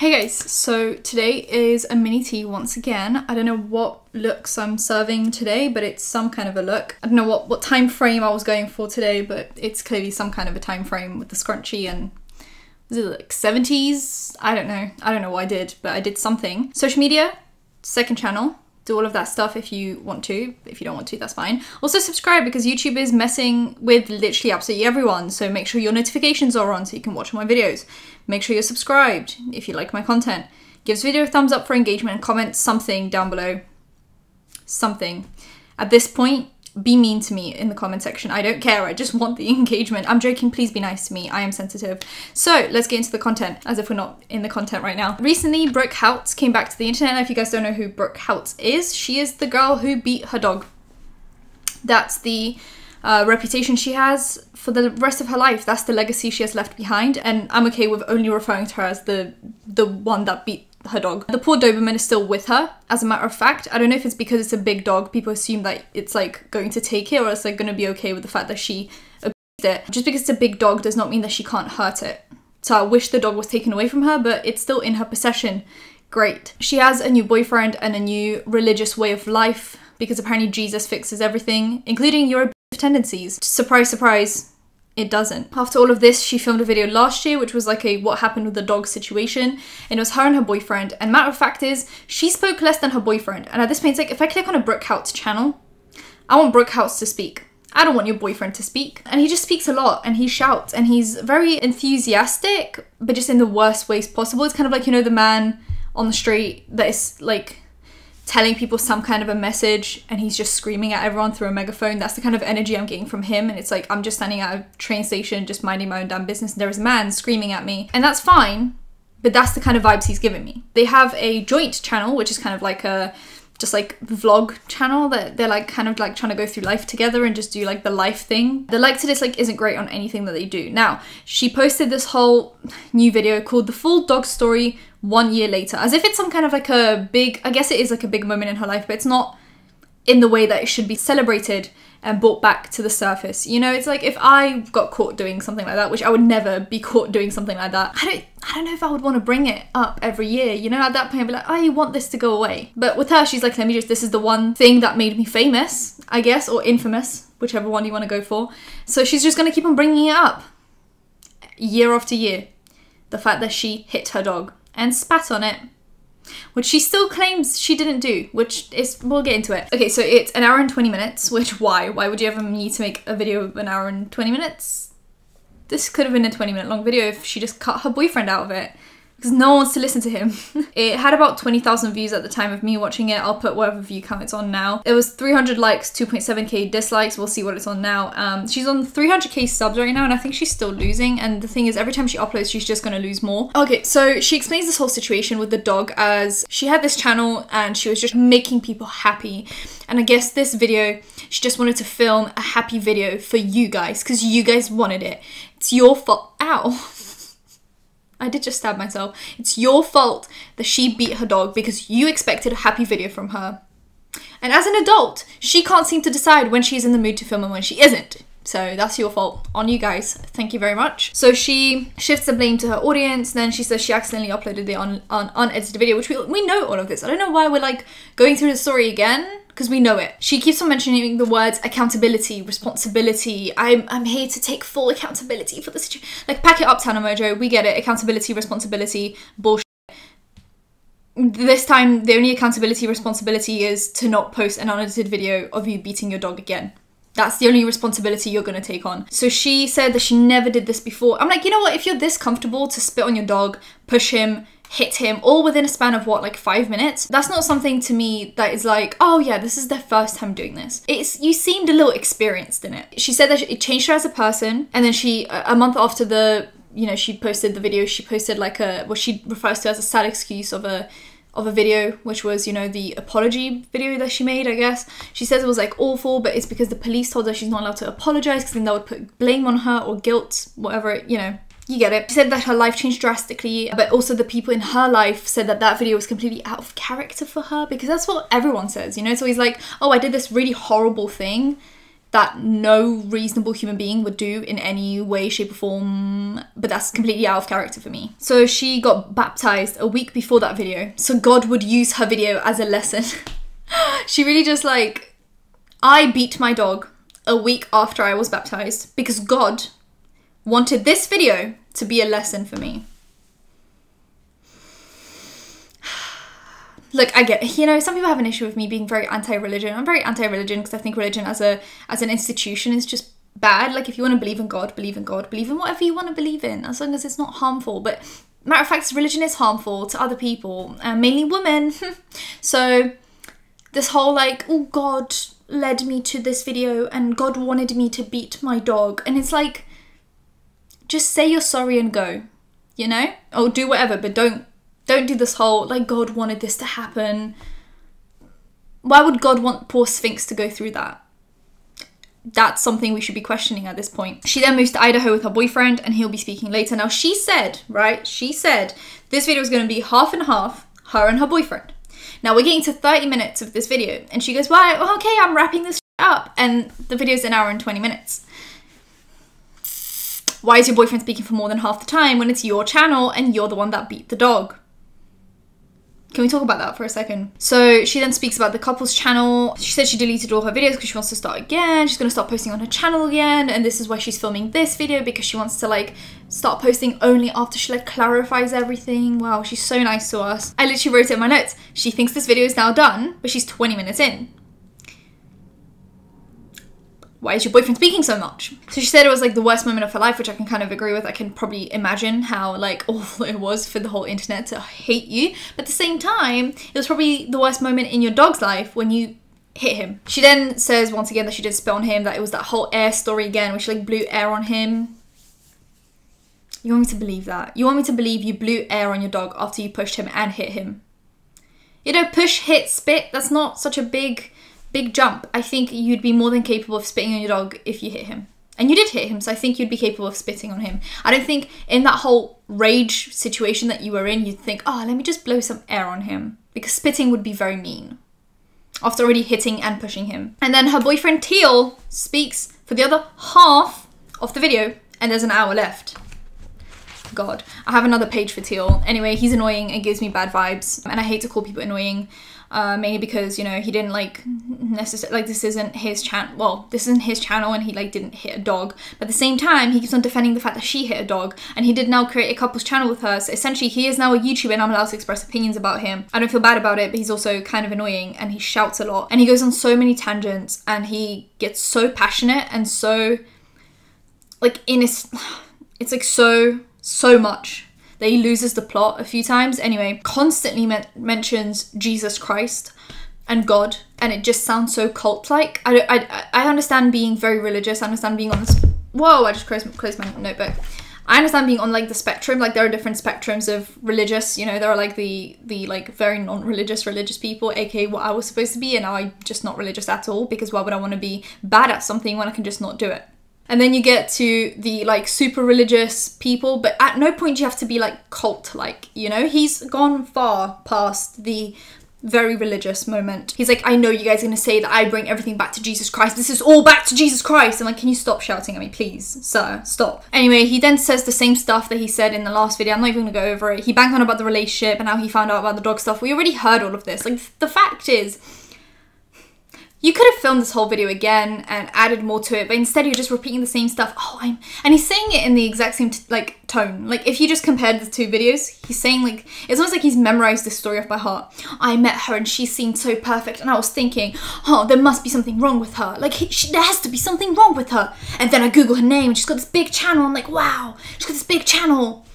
Hey guys, so today is a mini tea once again. I don't know what looks I'm serving today, but it's some kind of a look. I don't know what time frame I was going for today, but it's clearly some kind of a time frame with the scrunchie and was it like 70s? I don't know what I did, but I did something. Social media, second channel. Do all of that stuff if you want to. If you don't want to, that's fine. Also subscribe because YouTube is messing with literally absolutely everyone. So make sure your notifications are on so you can watch my videos. Make sure you're subscribed if you like my content. Give this video a thumbs up for engagement and comment something down below. Something. At this point, be mean to me in the comment section. I don't care. I just want the engagement. I'm joking. Please be nice to me. I am sensitive. So let's get into the content as if we're not in the content right now. Recently, Brooke Houts came back to the internet. If you guys don't know who Brooke Houts is, she is the girl who beat her dog. That's the reputation she has for the rest of her life. That's the legacy she has left behind. And I'm okay with only referring to her as the one that beat her dog. The poor Doberman is still with her, as a matter of fact. I don't know if it's because it's a big dog, people assume that it's like going to take it, or it's like going to be okay with the fact that she abused it. Just because it's a big dog does not mean that she can't hurt it. So I wish the dog was taken away from her, but it's still in her possession. Great. She has a new boyfriend and a new religious way of life, because apparently Jesus fixes everything, including your abusive tendencies. Surprise, surprise. It doesn't. After all of this, she filmed a video last year, which was like a what happened with the dog situation. And it was her and her boyfriend. And matter of fact is, she spoke less than her boyfriend. And at this point, it's like, if I click on a Brooke Houts channel, I want Brooke Houts to speak. I don't want your boyfriend to speak. And he just speaks a lot and he shouts and he's very enthusiastic, but just in the worst ways possible. It's kind of like, you know, the man on the street that is like telling people some kind of a message and he's just screaming at everyone through a megaphone. That's the kind of energy I'm getting from him. And it's like, I'm just standing at a train station, just minding my own damn business. And there is a man screaming at me, and that's fine, but that's the kind of vibes he's giving me. They have a joint channel, which is kind of like a, just like vlog channel that they're like kind of like trying to go through life together and just do like the life thing. The like to dislike isn't great on anything that they do. Now, she posted this whole new video called The Full Dog Story 1 year later, as if it's some kind of like a big, I guess it is like a big moment in her life, but it's not in the way that it should be celebrated and brought back to the surface. You know, it's like if I got caught doing something like that, which I would never be caught doing something like that, I don't know if I would want to bring it up every year. You know, at that point I'd be like, I want this to go away. But with her, she's like, let me just, this is the one thing that made me famous, I guess, or infamous, whichever one you want to go for. So she's just going to keep on bringing it up year after year. The fact that she hit her dog and spat on it, which she still claims she didn't do, which is, we'll get into it. Okay, so it's an hour and 20 minutes, which why would you ever need to make a video of an hour and 20 minutes? This could have been a 20-minute long video if she just cut her boyfriend out of it, because no one wants to listen to him. It had about 20,000 views at the time of me watching it. I'll put whatever view count it's on now. It was 300 likes, 2.7k dislikes. We'll see what it's on now. She's on 300k subs right now, and I think she's still losing. And the thing is, every time she uploads, she's just gonna lose more. Okay, so she explains this whole situation with the dog as she had this channel and she was just making people happy. And I guess this video, she just wanted to film a happy video for you guys, because you guys wanted it. It's your fault. Ow. I did just stab myself. It's your fault that she beat her dog because you expected a happy video from her. And as an adult, she can't seem to decide when she's in the mood to film and when she isn't. So that's your fault. On you guys. Thank you very much. So she shifts the blame to her audience. Then she says she accidentally uploaded the unedited video, which we know all of this. I don't know why we're like going through the story again, because we know it. She keeps on mentioning the words accountability, responsibility. I'm here to take full accountability for the situation. Like, pack it up, Tana Mojo. We get it. Accountability, responsibility, bullshit. This time, the only accountability, responsibility is to not post an unedited video of you beating your dog again. That's the only responsibility you're gonna take on. So she said that she never did this before. I'm like, you know what? If you're this comfortable to spit on your dog, push him, hit him, all within a span of what, like 5 minutes? That's not something to me that is like, oh yeah, this is their first time doing this. You seemed a little experienced in it. She said that it changed her as a person, and then she, a month after the, you know, she posted the video, she posted like what she refers to as a sad excuse of a video, which was, you know, the apology video that she made, I guess. She says it was like awful, but it's because the police told her she's not allowed to apologize because then that would put blame on her or guilt, whatever, you know. You get it. She said that her life changed drastically, but also the people in her life said that that video was completely out of character for her, because that's what everyone says, you know? It's always like, oh, I did this really horrible thing, that no reasonable human being would do in any way, shape or form, but that's completely out of character for me. So she got baptized a week before that video, so God would use her video as a lesson. She really just like, I beat my dog a week after I was baptized because God wanted this video to be a lesson for me. Look, I get, you know, some people have an issue with me being very anti-religion. I'm very anti-religion because I think religion as an institution is just bad. Like, if you want to believe in God, believe in God. Believe in whatever you want to believe in, as long as it's not harmful. But matter of fact, religion is harmful to other people, mainly women. So this whole like, oh, God led me to this video and God wanted me to beat my dog. And it's like, just say you're sorry and go, you know? Or do whatever, but don't do this whole, like, God wanted this to happen. Why would God want poor Sphinx to go through that? That's something we should be questioning at this point. She then moves to Idaho with her boyfriend, and he'll be speaking later. Now, she said, right? She said this video is going to be half and half, her and her boyfriend. Now, we're getting to 30 minutes of this video, and she goes, well, okay, I'm wrapping this up. And the video's an hour and 20 minutes. Why is your boyfriend speaking for more than half the time when it's your channel and you're the one that beat the dog? Can we talk about that for a second? So she then speaks about the couple's channel. She said she deleted all her videos because she wants to start again. She's going to start posting on her channel again. And this is why she's filming this video, because she wants to like start posting only after she like clarifies everything. Wow, she's so nice to us. I literally wrote it in my notes. She thinks this video is now done, but she's 20 minutes in. Why is your boyfriend speaking so much? So she said it was like the worst moment of her life, which I can kind of agree with. I can probably imagine how like awful it was for the whole internet to hate you. But at the same time, it was probably the worst moment in your dog's life when you hit him. She then says once again that she did spit on him, that it was that whole air story again, which like blew air on him. You want me to believe that? You want me to believe you blew air on your dog after you pushed him and hit him? You know, push, hit, spit, that's not such a big jump. I think you'd be more than capable of spitting on your dog if you hit him. And you did hit him, so I think you'd be capable of spitting on him. I don't think in that whole rage situation that you were in, you'd think, oh, let me just blow some air on him. Because spitting would be very mean after already hitting and pushing him. And then her boyfriend Teal speaks for the other half of the video, and there's an hour left. God, I have another page for Teal. Anyway, he's annoying and gives me bad vibes, and I hate to call people annoying. Mainly because, you know, he didn't like necessarily, like, this isn't his channel. Well, this isn't his channel, and he like didn't hit a dog. But at the same time, he keeps on defending the fact that she hit a dog, and he did now create a couple's channel with her. So essentially, he is now a YouTuber, and I'm allowed to express opinions about him. I don't feel bad about it, but he's also kind of annoying, and he shouts a lot, and he goes on so many tangents, and he gets so passionate and so like it's like so much. That he loses the plot a few times. Anyway, constantly mentions Jesus Christ and God, and it just sounds so cult-like. I understand being very religious. I understand being on this. Whoa! I just closed my notebook. I understand being on like the spectrum. Like there are different spectrums of religious. You know, there are like the like very non-religious religious people, aka what I was supposed to be, and now I'm just not religious at all. Because why would I want to be bad at something when I can just not do it? And then you get to the like super religious people, but at no point do you have to be like cult-like, you know? He's gone far past the very religious moment. He's like, I know you guys are gonna say that I bring everything back to Jesus Christ. This is all back to Jesus Christ. I'm like, can you stop shouting at me, please? Sir, stop. Anyway, he then says the same stuff that he said in the last video. I'm not even gonna go over it. He banged on about the relationship and how he found out about the dog stuff. We already heard all of this. Like, the fact is, you could have filmed this whole video again and added more to it, but instead you're just repeating the same stuff. And he's saying it in the exact same like tone. Like, if you just compared the two videos, he's saying like, it's almost like he's memorized this story off by heart. I met her and she seemed so perfect, and I was thinking, oh, there must be something wrong with her. Like, there has to be something wrong with her. And then I Google her name and she's got this big channel. I'm like, wow, she's got this big channel.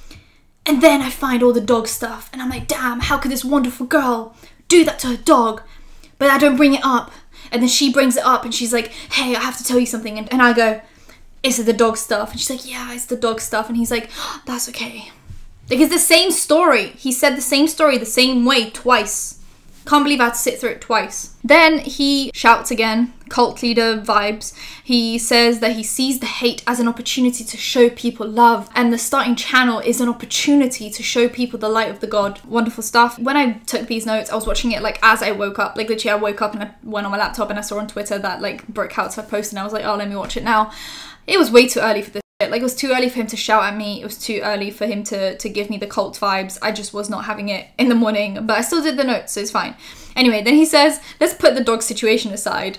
And then I find all the dog stuff and I'm like, damn, how could this wonderful girl do that to her dog? But I don't bring it up. And then she brings it up and she's like, hey, I have to tell you something. And I go, is it the dog stuff? And she's like, yeah, it's the dog stuff. And he's like, oh, that's okay. Like, it's the same story. He said the same story the same way twice. Can't believe I had to sit through it twice. Then he shouts again, cult leader vibes. He says that he sees the hate as an opportunity to show people love, and the starting channel is an opportunity to show people the light of the God. Wonderful stuff. When I took these notes, I was watching it like as I woke up. Like literally I woke up and I went on my laptop and I saw on Twitter that like Brooke Houts had posted, and I was like, oh, let me watch it now. It was way too early for this. Like, it was too early for him to shout at me. It was too early for him to give me the cult vibes. I just was not having it in the morning, but I still did the notes, so it's fine. Anyway, then he says, let's put the dog situation aside.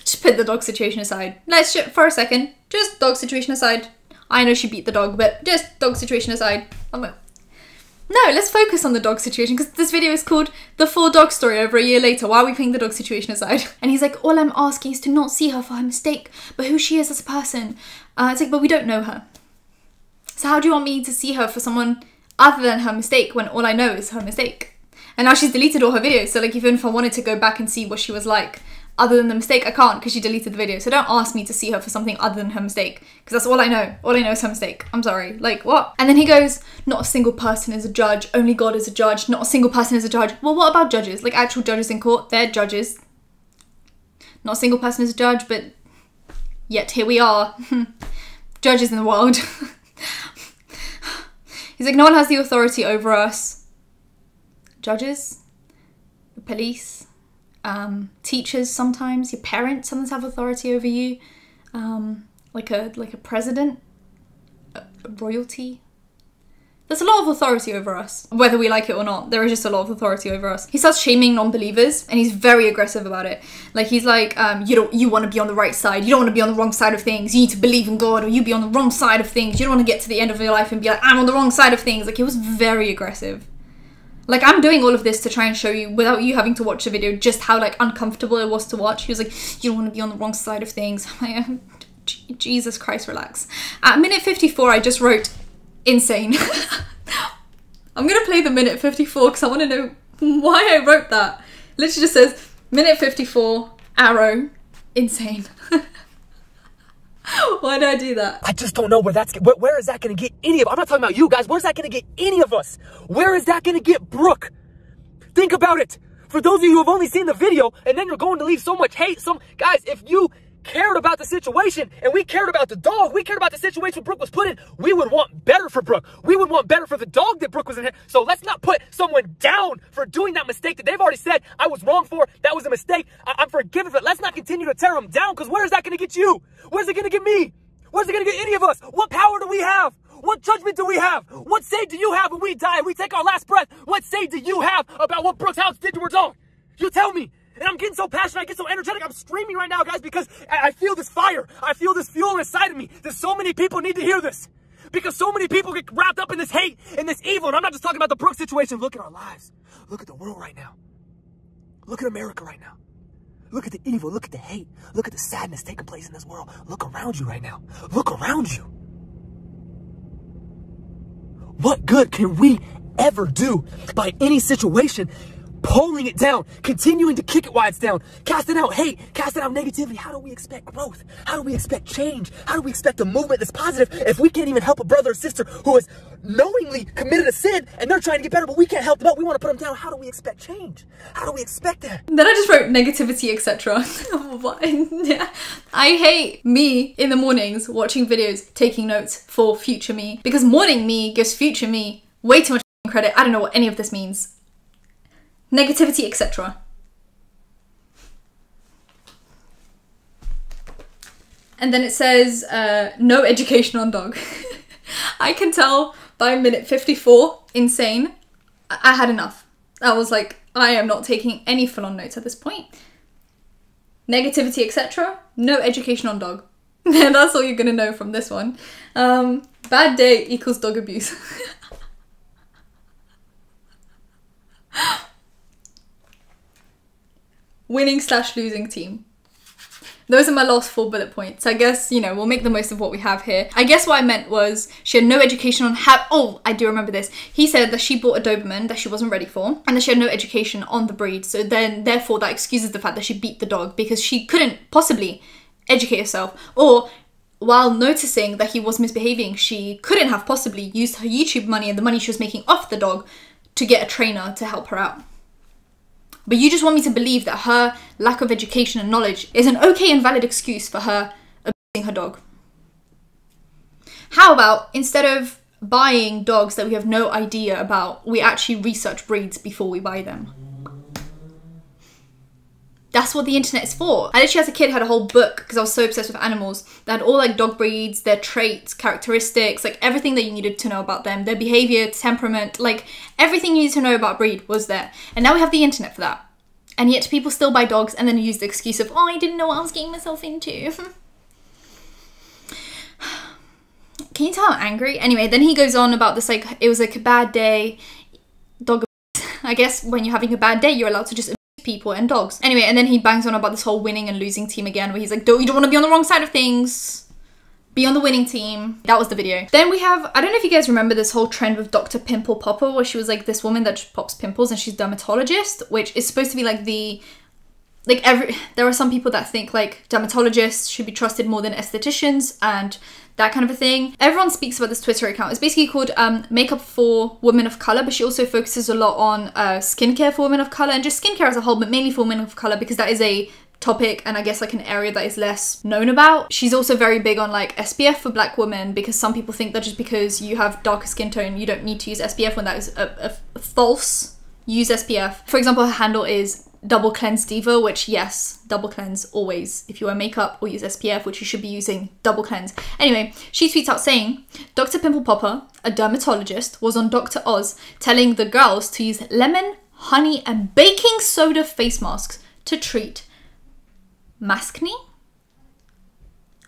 Just put the dog situation aside. Let's for a second, just dog situation aside. I know she beat the dog, but just dog situation aside. I'm like, no, let's focus on the dog situation, because this video is called The Full Dog Story Over a Year Later. Why are we putting the dog situation aside? And he's like, all I'm asking is to not see her for her mistake, but who she is as a person. It's like, but we don't know her. So how do you want me to see her for someone other than her mistake when all I know is her mistake? And now she's deleted all her videos, so like even if I wanted to go back and see what she was like other than the mistake, I can't, because she deleted the video. So don't ask me to see her for something other than her mistake, because that's all I know. All I know is her mistake. I'm sorry. Like, what? And then he goes, not a single person is a judge. Only God is a judge. Not a single person is a judge. Well, what about judges? Like actual judges in court? They're judges. Not a single person is a judge, but yet here we are. Judges in the world. He's like, no one has the authority over us. Judges? The police? Teachers sometimes, your parents sometimes have authority over you, like a president, a royalty. There's a lot of authority over us, whether we like it or not. There is just a lot of authority over us. He starts shaming non-believers, and he's very aggressive about it. Like he's like, you want to be on the right side. You don't want to be on the wrong side of things. You need to believe in God, or you be on the wrong side of things. You don't want to get to the end of your life and be like, I'm on the wrong side of things. Like, he was very aggressive. Like, I'm doing all of this to try and show you, without you having to watch the video, just how, like, uncomfortable it was to watch. He was like, you don't want to be on the wrong side of things. I'm like, Jesus Christ, relax. At minute 54, I just wrote, insane. I'm going to play the minute 54 because I want to know why I wrote that. Literally just says, minute 54, arrow, insane. Why did I do that? I just don't know where where is that going to get any of us? I'm not talking about you guys. Where's that going to get any of us? Where is that going to get Brooke? Think about it. For those of you who have only seen the video and then you're going to leave so much hate. Guys, if you cared about the situation and we cared about the dog, we cared about the situation Brooke was put in, we would want better for Brooke. We would want better for the dog that Brooke was in. So let's not put someone down for doing that mistake that they've already said I was wrong for. That was a mistake. I'm forgiven for it. Let's not continue to tear them down, because where is that going to get you? Where's it going to get me? Where's it going to get any of us? What power do we have? What judgment do we have? What say do you have when we die and we take our last breath? What say do you have about what Brooke Houts did to her dog? You tell me. And I'm getting so passionate, I get so energetic, I'm screaming right now, guys, because I feel this fire. I feel this fuel inside of me. There's so many people need to hear this. Because so many people get wrapped up in this hate and this evil. And I'm not just talking about the Brooke situation. Look at our lives. Look at the world right now. Look at America right now. Look at the evil. Look at the hate. Look at the sadness taking place in this world. Look around you right now. Look around you. What good can we ever do by any situation pulling it down, continuing to kick it while it's down, casting out hate, casting out negativity? How do we expect growth? How do we expect change? How do we expect a movement that's positive if we can't even help a brother or sister who has knowingly committed a sin and they're trying to get better, but we can't help them out? We want to put them down. How do we expect change? How do we expect that? Then I just wrote negativity, etc. I hate me in the mornings watching videos, taking notes for future me, because morning me gives future me way too much credit. I don't know what any of this means. Negativity, etc. And then it says, no education on dog. I can tell by minute 54, insane, I had enough. I was like, I am not taking any full-on notes at this point. Negativity, etc. No education on dog. That's all you're gonna know from this one. Bad day equals dog abuse. Winning/losing team. Those are my last 4 bullet points. I guess, you know, we'll make the most of what we have here. I guess what I meant was she had no education on how... Oh, I do remember this. He said that she bought a Doberman that she wasn't ready for and that she had no education on the breed. So then, therefore, that excuses the fact that she beat the dog because she couldn't possibly educate herself. Or, while noticing that he was misbehaving, she couldn't have possibly used her YouTube money and the money she was making off the dog to get a trainer to help her out. But you just want me to believe that her lack of education and knowledge is an okay and valid excuse for her abusing her dog. How about, instead of buying dogs that we have no idea about, we actually research breeds before we buy them? That's what the internet is for. I literally, as a kid, had a whole book because I was so obsessed with animals that had all like dog breeds, their traits, characteristics, like everything that you needed to know about them, their behavior, temperament, like everything you need to know about a breed was there. And now we have the internet for that. And yet people still buy dogs and then use the excuse of, oh, I didn't know what I was getting myself into. Can you tell I'm angry? Anyway, then he goes on about this, like, it was like a bad day. Dog abuse. I guess when you're having a bad day, you're allowed to just people and dogs. Anyway, and then he bangs on about this whole winning and losing team again, where he's like, you don't want to be on the wrong side of things. Be on the winning team. That was the video. Then we have, I don't know if you guys remember this whole trend with Dr. Pimple Popper, where she was like this woman that just pops pimples and she's a dermatologist, which is supposed to be like there are some people that think like dermatologists should be trusted more than estheticians and that kind of a thing. Everyone speaks about this Twitter account. It's basically called Makeup for Women of Color, but she also focuses a lot on skincare for women of color and just skincare as a whole, but mainly for women of color because that is a topic and I guess like an area that is less known about. She's also very big on like SPF for black women because some people think that just because you have darker skin tone you don't need to use SPF, when that is a false. Use SPF. For example, her handle is Double Cleanse Diva, which yes, double cleanse always. If you wear makeup or use SPF, which you should be using, double cleanse. Anyway, she tweets out saying, Dr. Pimple Popper, a dermatologist, was on Dr. Oz telling the girls to use lemon, honey, and baking soda face masks to treat maskne?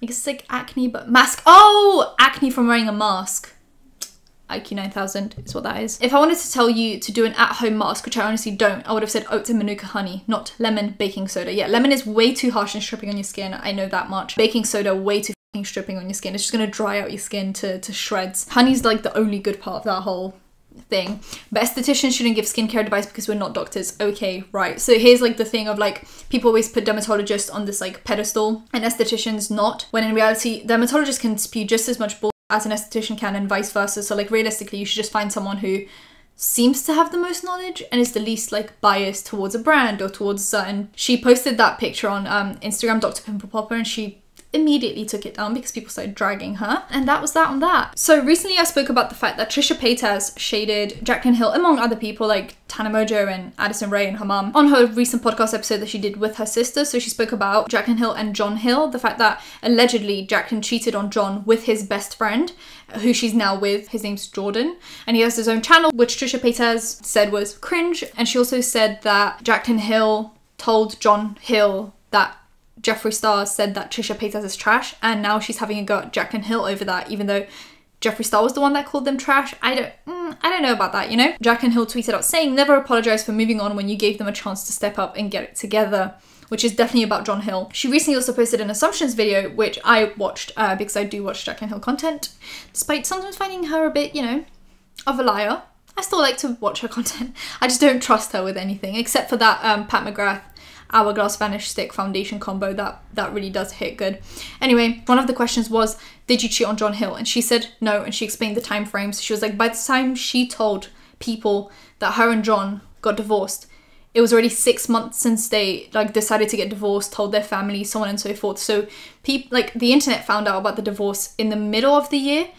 I guess it's like acne, but mask. Oh, acne from wearing a mask. IQ 9000 is what that is. If I wanted to tell you to do an at-home mask, which I honestly don't, I would have said oats and manuka honey, not lemon, baking soda. Yeah, lemon is way too harsh and stripping on your skin. I know that much. Baking soda, way too fucking stripping on your skin. It's just gonna dry out your skin to shreds. Honey's like the only good part of that whole thing. But estheticians shouldn't give skincare advice because we're not doctors. Okay, right. So here's like the thing of like, people always put dermatologists on this like pedestal and estheticians not, when in reality, dermatologists can spew just as much bull as an esthetician can and vice versa. So like realistically, you should just find someone who seems to have the most knowledge and is the least like biased towards a brand or towards a certain. She posted that picture on Instagram, Dr. Pimple Popper, and she immediately took it down because people started dragging her, and that was that on that. So recently I spoke about the fact that Trisha Paytas shaded Jaclyn Hill, among other people like Tana Mojo and Addison Rae and her mum, on her recent podcast episode that she did with her sister. So she spoke about Jaclyn Hill and John Hill, the fact that allegedly Jaclyn cheated on John with his best friend, who she's now with. His name's Jordan, and he has his own channel, which Trisha Paytas said was cringe. And she also said that Jaclyn Hill told John Hill that Jeffree Star said that Trisha Paytas is trash, and now she's having a go at Jaclyn Hill over that, even though Jeffree Star was the one that called them trash. I don't know about that, you know? Jaclyn Hill tweeted out saying, never apologize for moving on when you gave them a chance to step up and get it together, which is definitely about John Hill. She recently also posted an assumptions video, which I watched because I do watch Jaclyn Hill content, despite sometimes finding her a bit, you know, of a liar. I still like to watch her content. I just don't trust her with anything, except for that Pat McGrath Hourglass Vanish Stick foundation combo that really does hit good. Anyway, one of the questions was, did you cheat on John Hill? And she said no, and she explained the time frame. So she was like, by the time she told people that her and John got divorced, it was already 6 months since they like decided to get divorced, told their family, so on and so forth. So people, like, the internet found out about the divorce in the middle of the year,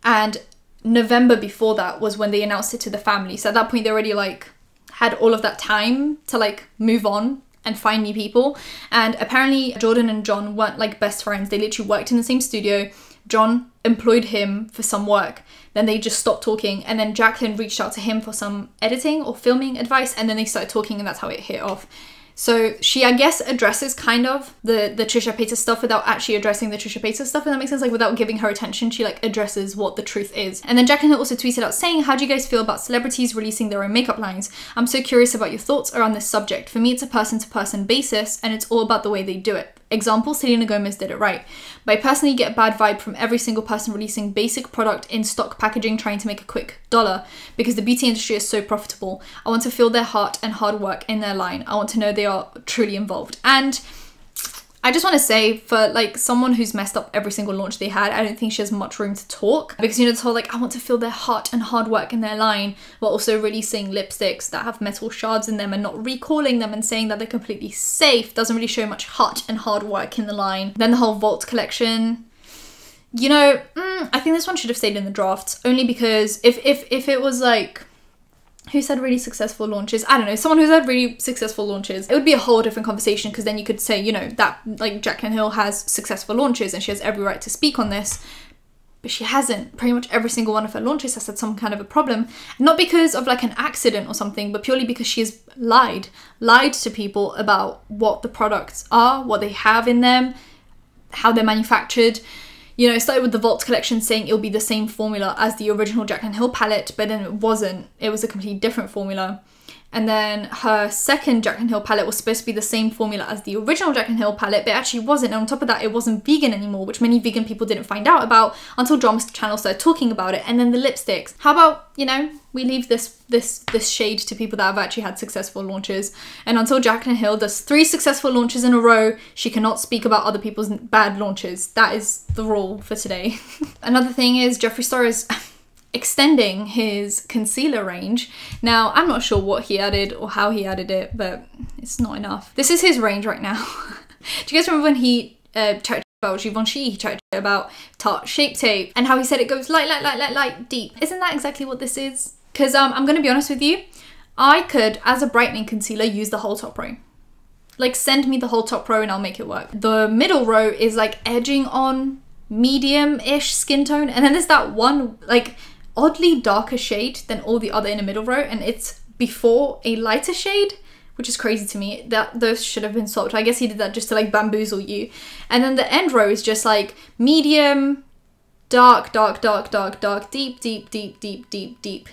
and November before that was when they announced it to the family. So at that point they already like had all of that time to like move on and find new people. And apparently Jordan and John weren't like best friends. They literally worked in the same studio. John employed him for some work, then they just stopped talking, and then Jaclyn reached out to him for some editing or filming advice, and then they started talking, and that's how it hit off. So she, I guess, addresses kind of the Trisha Paytas stuff without actually addressing the Trisha Paytas stuff, and that makes sense. Like, without giving her attention, she like addresses what the truth is. And then Jaclyn Hill also tweeted out saying, how do you guys feel about celebrities releasing their own makeup lines? I'm so curious about your thoughts around this subject. For me, it's a person-to-person basis, and it's all about the way they do it. Example, Selena Gomez did it right. But I personally get a bad vibe from every single person releasing basic product in stock packaging trying to make a quick dollar, because the beauty industry is so profitable. I want to feel their heart and hard work in their line. I want to know they are truly involved. And I just want to say, for like someone who's messed up every single launch they had, I don't think she has much room to talk, because you know this whole like I want to feel their heart and hard work in their line, while also releasing lipsticks that have metal shards in them and not recalling them and saying that they're completely safe doesn't really show much heart and hard work in the line. Then the whole Vault collection, you know, I think this one should have stayed in the drafts, only because if it was like, who's had really successful launches, I don't know, someone who's had really successful launches, it would be a whole different conversation, because then you could say, you know, that like Jaclyn Hill has successful launches and she has every right to speak on this, but she hasn't. Pretty much every single one of her launches has had some kind of a problem, not because of like an accident or something, but purely because she has lied to people about what the products are, what they have in them, how they're manufactured. You know, it started with the Vault collection saying it'll be the same formula as the original Jaclyn Hill palette, but then it wasn't. It was a completely different formula. And then her second Jaclyn Hill palette was supposed to be the same formula as the original Jaclyn Hill palette, but it actually wasn't. And on top of that, it wasn't vegan anymore, which many vegan people didn't find out about until Drum's channel started talking about it. And then the lipsticks. How about, you know, we leave this shade to people that have actually had successful launches. And until Jaclyn Hill does 3 successful launches in a row, she cannot speak about other people's bad launches. That is the rule for today. Another thing is Jeffree Star is extending his concealer range. Now, I'm not sure what he added or how he added it, but it's not enough. This is his range right now. Do you guys remember when he chatted about Givenchy, he chatted about Tarte Shape Tape, and how he said it goes light, deep? Isn't that exactly what this is? Because I'm gonna be honest with you, I could, as a brightening concealer, use the whole top row. Like, send me the whole top row and I'll make it work. The middle row is like edging on medium-ish skin tone, and then there's that one like oddly darker shade than all the other in the middle row, and it's before a lighter shade, which is crazy to me. That those should have been swapped. I guess he did that just to like bamboozle you. And then the end row is just like medium, dark, deep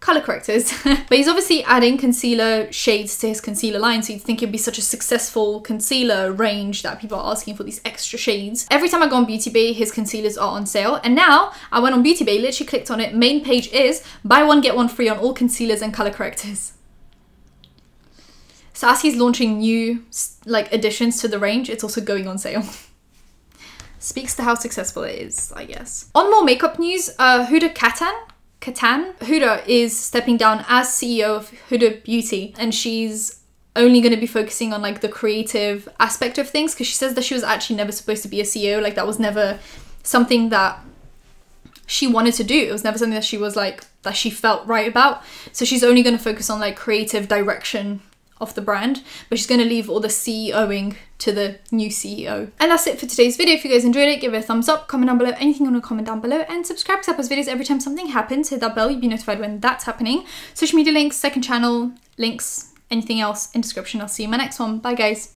color correctors. But he's obviously adding concealer shades to his concealer line, so you'd think it'd be such a successful concealer range that people are asking for these extra shades. Every time I go on Beauty Bay, his concealers are on sale, and now I went on Beauty Bay, literally clicked on it, main page is buy one get one free on all concealers and color correctors. So as he's launching new like additions to the range, it's also going on sale. Speaks to how successful it is, I guess. On more makeup news, Huda Kattan. Huda is stepping down as CEO of Huda Beauty, and she's only going to be focusing on like the creative aspect of things, because she says that she was actually never supposed to be a CEO. Like, that was never something that she wanted to do. It was never something that she was like, that she felt right about. So she's only going to focus on like creative direction of the brand, but she's going to leave all the CEOing to the new CEO. And that's it for today's video. If you guys enjoyed it, give it a thumbs up, comment down below anything you want to comment down below, and subscribe to post videos every time something happens. Hit that bell, you'll be notified when that's happening. Social media links, second channel links, anything else in description. I'll see you in my next one. Bye guys.